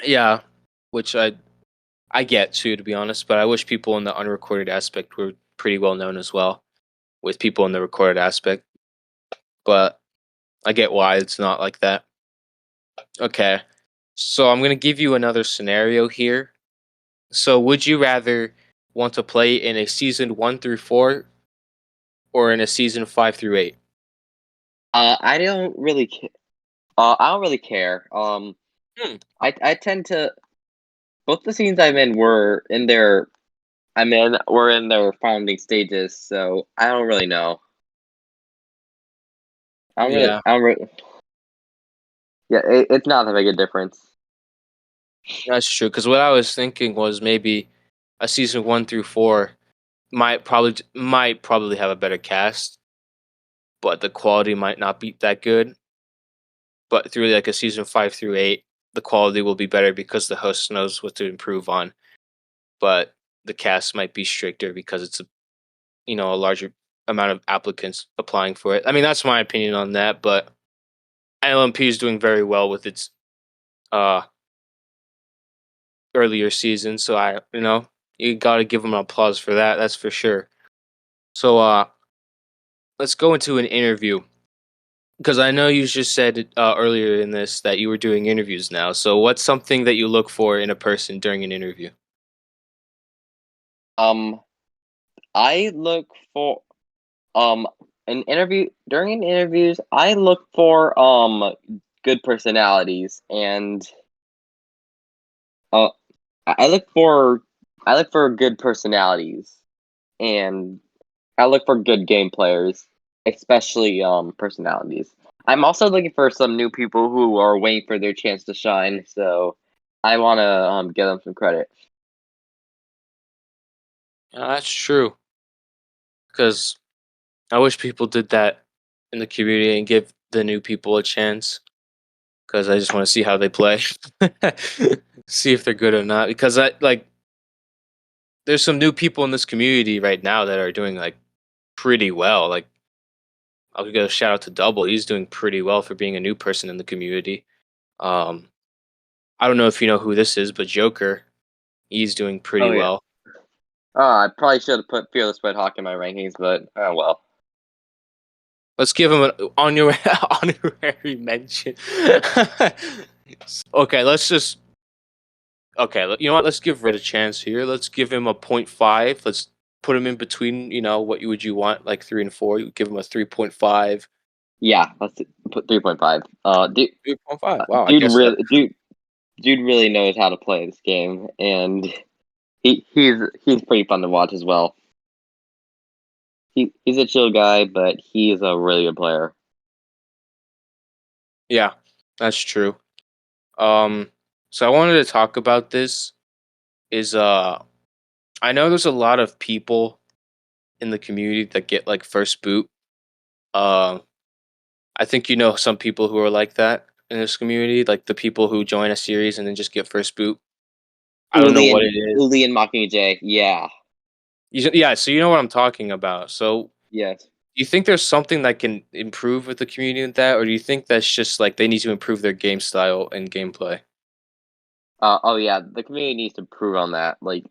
Yeah, which I get too, to be honest. But I wish people in the unrecorded aspect were pretty well known as well, with people in the recorded aspect. But I get why it's not like that. Okay, so I'm gonna give you another scenario here. So, would you rather want to play in a season 1 through 4 or in a season 5 through 8? I don't really I don't really care. Hmm. I tend to both the scenes were in their founding stages, so I don't really know. Yeah, I don't really, yeah, it's not that big a difference. that's true. Because what I was thinking was maybe a season 1 through 4 might probably have a better cast, but the quality might not be that good. But through like a season 5 through 8, the quality will be better because the host knows what to improve on. But the cast might be stricter because it's a larger amount of applicants applying for it. I mean, that's my opinion on that. But LMP is doing very well with its uh earlier season, so you got to give them an applause for that. That's for sure. So let's go into an interview, because I know you just said earlier in this that you were doing interviews now. So what's something that you look for in a person during an interview? Um, I look for an interview during interviews. I look for good personalities, and uh, I look for good personalities, and I look for good game players, especially personalities. I'm also looking for some new people who are waiting for their chance to shine. So I want to give them some credit. That's true, because I wish people did that in the community and give the new people a chance. Because I just want to see how they play, see if they're good or not. Because there's some new people in this community right now that are doing like pretty well. Like I'll give a shout out to Double. He's doing pretty well for being a new person in the community. Um, I don't know if you know who this is, but Joker, he's doing pretty Oh yeah. well. I probably should have put Fearless Red Hawk in my rankings, but oh well. Let's give him an honorary mention. Okay, let's just. Okay, you know what? Let's give Red a chance here. Let's give him a 0.5. Let's put him in between. What would you want? Like 3 and 4. You give him a 3.5. Yeah, let's put 3.5. Dude, 3.5. Wow, I dude, guess that. dude really knows how to play this game, and he's pretty fun to watch as well. He's a chill guy, but he's a really good player. Yeah, that's true. So I wanted to talk about this. Is I know there's a lot of people in the community that get like first boot. Um, I think you know some people who are like that in this community, like the people who join a series and then just get first boot. I don't know what it is. Uli and Mockingjay, yeah, Yeah, so you know what I'm talking about. So yes. do you think there's something that can improve with the community with that, or do you think that's just like they need to improve their game style and gameplay? Oh yeah, the community needs to improve on that. Like,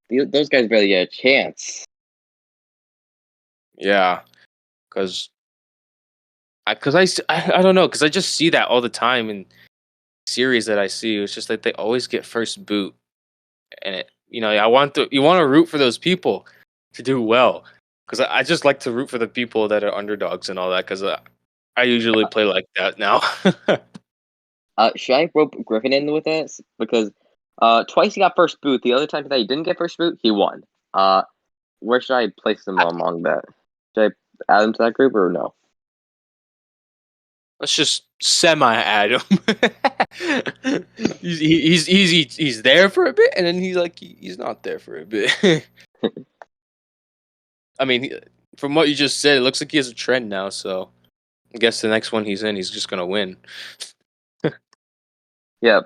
those guys barely get a chance. Yeah, because I don't know, because I just see that all the time in series that I see. It's just like they always get first boot, and you want to root for those people to do well, because I just like to root for the people that are underdogs and all that, because I usually play like that now. Should I rope Griffin in with this? Because twice he got first boot. The other time that he didn't get first boot, he won. Where should I place him among that? Should I add him to that group or no? Let's just semi add him. He's there for a bit, and then he's not there for a bit. I mean, from what you just said, it looks like he has a trend now. So I guess the next one he's in, he's just gonna win. Yeah.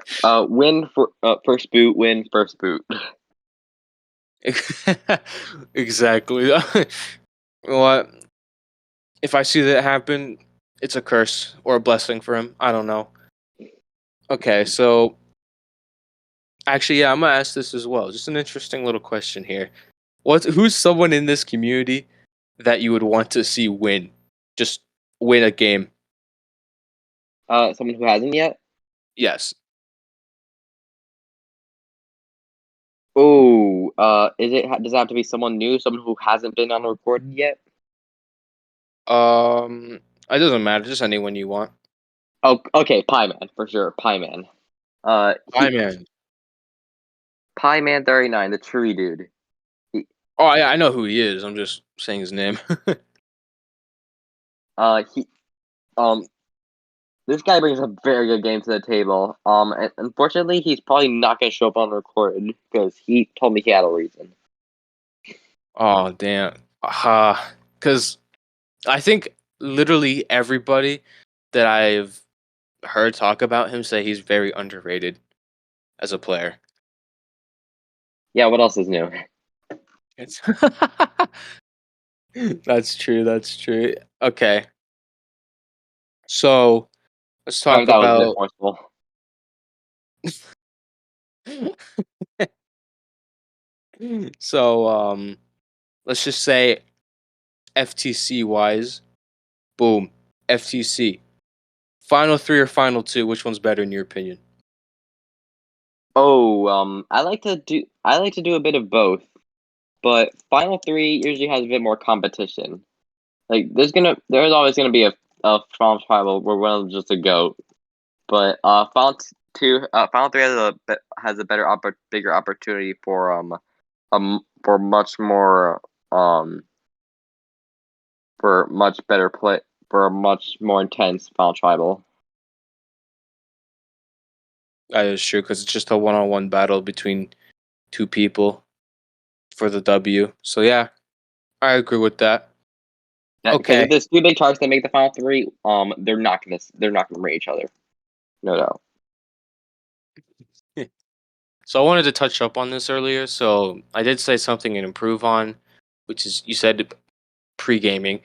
Win for first boot. Win first boot. Exactly. What if I see that happen? It's a curse or a blessing for him. I don't know. Okay, so actually, yeah, I'm gonna ask this as well. Just an interesting little question here. Who's someone in this community that you would want to see win? Just win a game. Someone who hasn't yet. Yes. Oh, does it have to be someone new, someone who hasn't been on recorded yet? It doesn't matter. Just anyone you want. Oh, okay, Pie Man for sure. Pie Man. Hi, man. Pie Man 39, the tree dude. Oh, yeah, I know who he is. I'm just saying his name. He This guy brings a very good game to the table. And unfortunately, he's probably not gonna show up on recorded because he told me he had a reason. Oh, damn. Because I think literally everybody that I've heard talk about him say he's very underrated as a player. Yeah, what else is new? It's That's true. That's true. Okay. So let's Sorry, talk that was a bit about. forceful. So let's just say FTC wise, boom, FTC. Final three or final two, which one's better in your opinion? Oh, I like to do a bit of both, but Final Three usually has a bit more competition. Like there's always gonna be a final tribal where one of them's just a goat, but Final Three has a bigger opportunity for much more for much better play for a much more intense final tribal. That is true because it's just a one-on-one battle between two people for the W. So yeah, I agree with that. Yeah, because if Okay. there's two big targets that make the final three, they're not gonna rate each other. No doubt. So I wanted to touch up on this earlier. So I did say something to improve on, which is you said pre-gaming.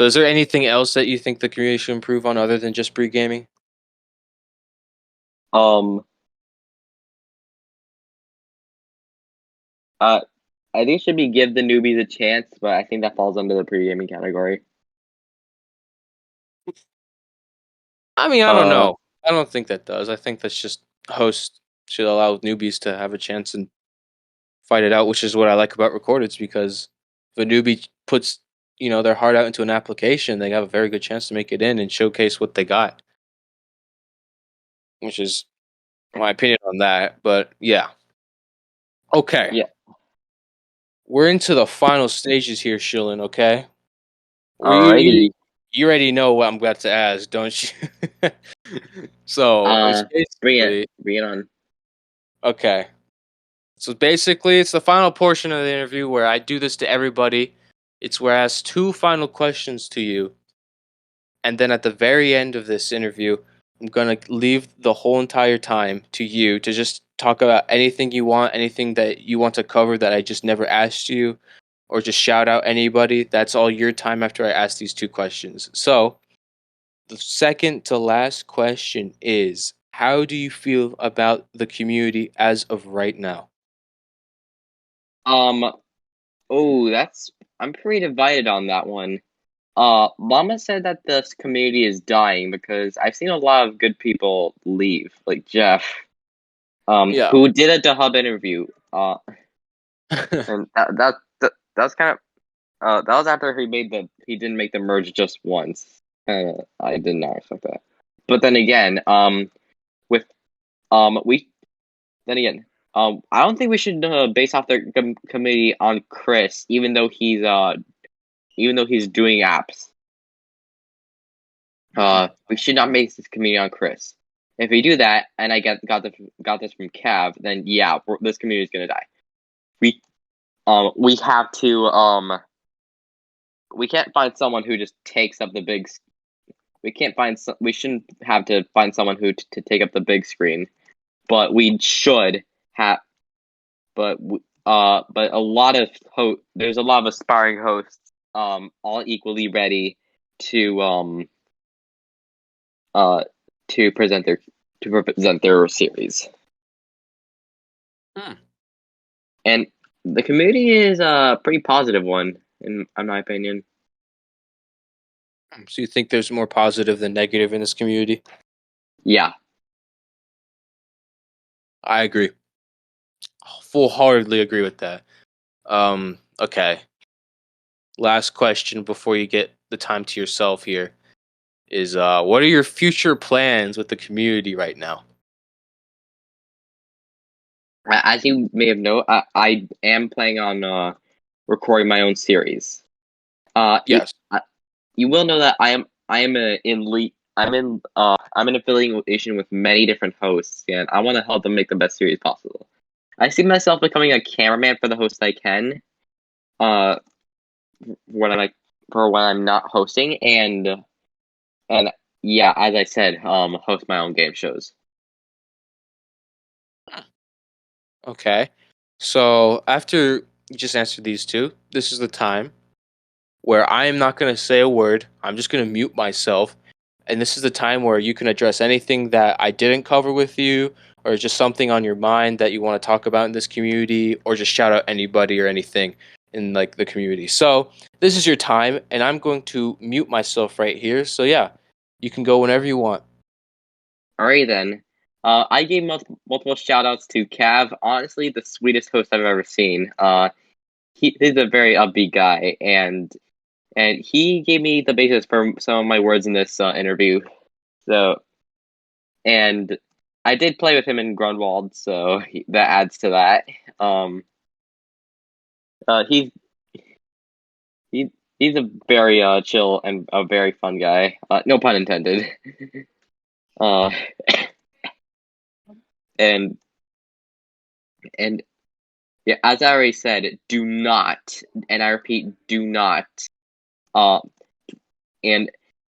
So is there anything else that you think the community should improve on other than just pre-gaming? Um, I think it should be give the newbies a chance, but I think that falls under the pre-gaming category. I mean, I don't Uh, know. I don't think that does. I think that's just hosts should allow newbies to have a chance and fight it out, which is what I like about recordeds because if a newbie puts, their heart out into an application, they have a very good chance to make it in and showcase what they got, which is my opinion on that. But yeah. Okay. yeah. We're into the final stages here, Shilin, okay? Alrighty. You already know what I'm about to ask, don't you? So it's basically Bring it on. okay. So basically, it's the final portion of the interview where I do this to everybody. It's where I ask two final questions to you, and then at the very end of this interview, I'm gonna leave the whole entire time to you to just talk about anything you want, anything that you want to cover that I just never asked you, or just shout out anybody. That's all your time after I ask these two questions. So the second to last question is: how do you feel about the community as of right now? Um, I'm pretty divided on that one. Mama said that this community is dying because I've seen a lot of good people leave, like Jeff, Yeah. who did a DeHub interview. And that was kind of that was after he didn't make the merge just once. I did not expect that. But then again, with we then again, I don't think we should base off the committee on Chris, even though he's doing apps. We should not make this community on Chris. If we do that, and I got this from Cav, then yeah, this community is gonna die. We have to we can't find someone who just takes up the big. We shouldn't have to find someone who to take up the big screen, but we should have. But a lot of there's a lot of aspiring hosts, all equally ready to uh to present their series. Hmm. And the community is a pretty positive one, in my opinion. So you think there's more positive than negative in this community? Yeah. I agree. Full-heartedly agree with that. Okay. Last question before you get the time to yourself here is what are your future plans with the community right now? As you may have known, I am planning on recording my own series. Yes. You will know that I am I'm in affiliation with many different hosts, and I want to help them make the best series possible. I see myself becoming a cameraman for the host I can, uh, when I'm not hosting, and yeah, as I said, host my own game shows. Okay. So after you just answered these two, this is the time where I am not going to say a word. I'm just going to mute myself. And this is the time where you can address anything that I didn't cover with you, or just something on your mind that you want to talk about in this community, or just shout out anybody or anything in like the community. So this is your time, and I'm going to mute myself right here. So yeah, you can go whenever you want. Alright then. I gave multiple shout outs to Cav. Honestly, the sweetest host I've ever seen. He's a very upbeat guy, and he gave me the basis for some of my words in this interview. So, and I did play with him in Grunwald, so that adds to that. He's he, he's a very chill and a very fun guy. No pun intended. uh, and and yeah, as I already said, do not, and I repeat, do not. And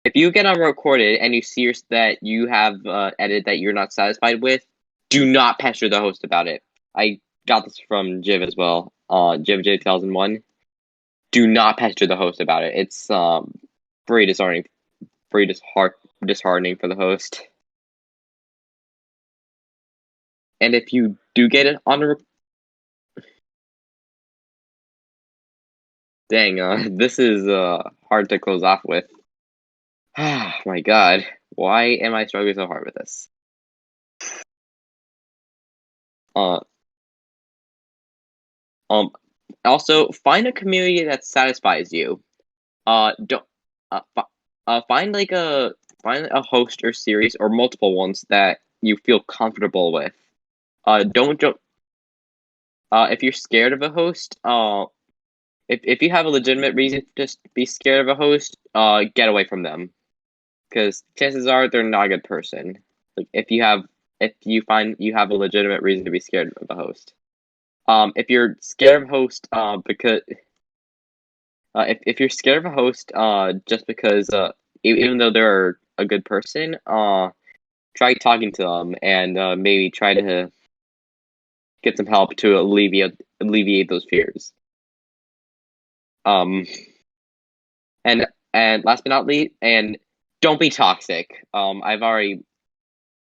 if you get unrecorded and you see that you have edit that you're not satisfied with, do not pester the host about it. I got this from Jiv as well. Jiv J 2001. Do not pester the host about it. pretty disheartening. Pretty disheartening for the host. And if you do get it on a dang, this is hard to close off with. Ah, my God, why am I struggling so hard with this? Also find a community that satisfies you. Don't find a host or series or multiple ones that you feel comfortable with. Don't if you're scared of a host, if you have a legitimate reason to just be scared of a host, get away from them, because chances are they're not a good person. Like if you find you have a legitimate reason to be scared of a host. If you're scared of a host, because if you're scared of a host, just because even though they're a good person, try talking to them and maybe try to get some help to alleviate those fears. And last but not least, and don't be toxic. I've already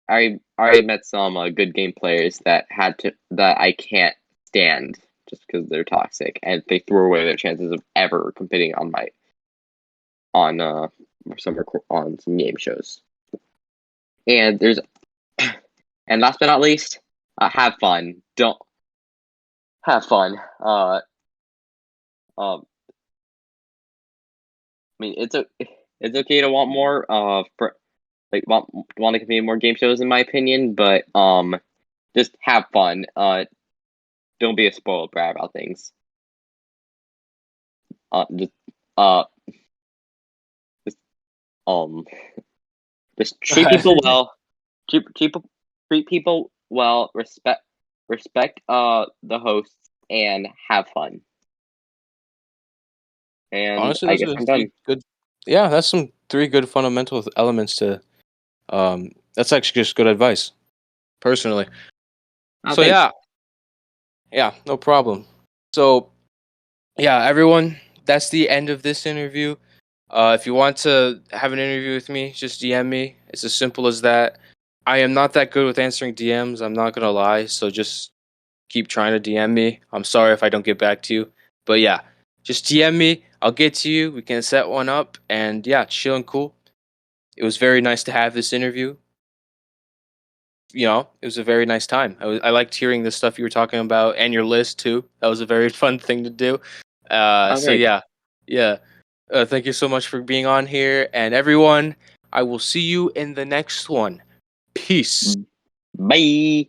met some good game players that I can't stand just because they're toxic and they throw away their chances of ever competing on some game shows. And and last but not least, have fun. Don't have fun. I mean, it's okay to want more. Want to compete in more game shows, in my opinion. But just have fun. Don't be a spoiled brat about things. Just just treat people well. Treat people well. Respect the hosts and have fun. And Honestly, I those guess are the I'm three done. good. Yeah, that's some three good fundamental elements to. That's actually just good advice, personally. Oh, So thanks. yeah, no problem. So yeah, everyone, that's the end of this interview. If you want to have an interview with me, just DM me. It's as simple as that. I am not that good with answering DMs. I'm not gonna lie. So just keep trying to DM me. I'm sorry if I don't get back to you, but yeah, just DM me. I'll get to you. We can set one up, and yeah, chill and cool. It was very nice to have this interview. It was a very nice time. I liked hearing the stuff you were talking about and your list too. That was a very fun thing to do. Oh, So thanks. yeah. Thank you so much for being on here, and everyone. I will see you in the next one. Peace. Bye.